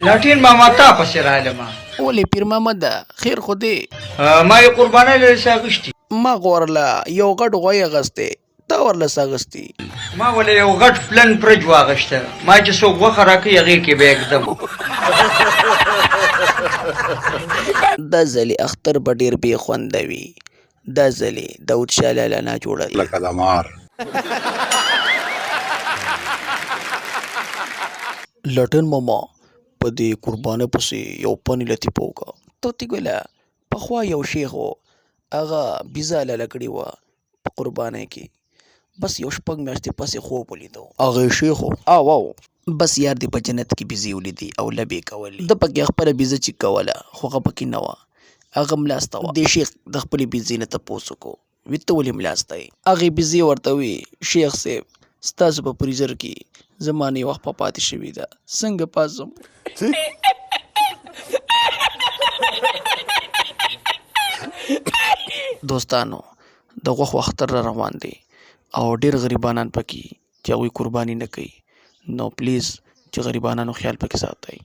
لاټین ماما تا پسې رالمه ولې پیر محمده خیر خو دی ما یې قربانۍ لرې ساغشتي ما غورله یو غټ غوی اغستی تا ورله ساغستی ما ولې یو غټ پلن برج واغشته ما چې څوک غوښه راکوي هغې کې به یکدم دا ځلې اختر به ډېر بې خونده وي دا ځلې داود شاه لالا نه جوړه لکه د مار لټن ماما په دې قربانه پسې یو پنې لطیفه وکړه توتي ګله پخوا یو شیخ و هغه بیزه لاله کړې وه په قربانۍ کې بس یو شپږ میاشتې پسې خوب ولیدو هغه شیخ و او بس یار دې په جنت کې بیزې ولیدي او لبې کولې ده پکې خپله بیزه چې کوله خو هغه پکې نه وه هغه ملاسته وه دې شیخ د خپلې بیزې نه تپوس وکړو وي ته ولې ملاسته یې هغې بیزې ورته وي شیخ صاحب ستاسو په فریزر کې زما نه یې وخت پاتې شوي ده څنګه پاڅم دوستانو د غوښو اختر را روان دی او ډېر غریبانان پکې چې هغوی قرباني نه کوي نو پلیز چې غریبانانو خیال پکې ساتئ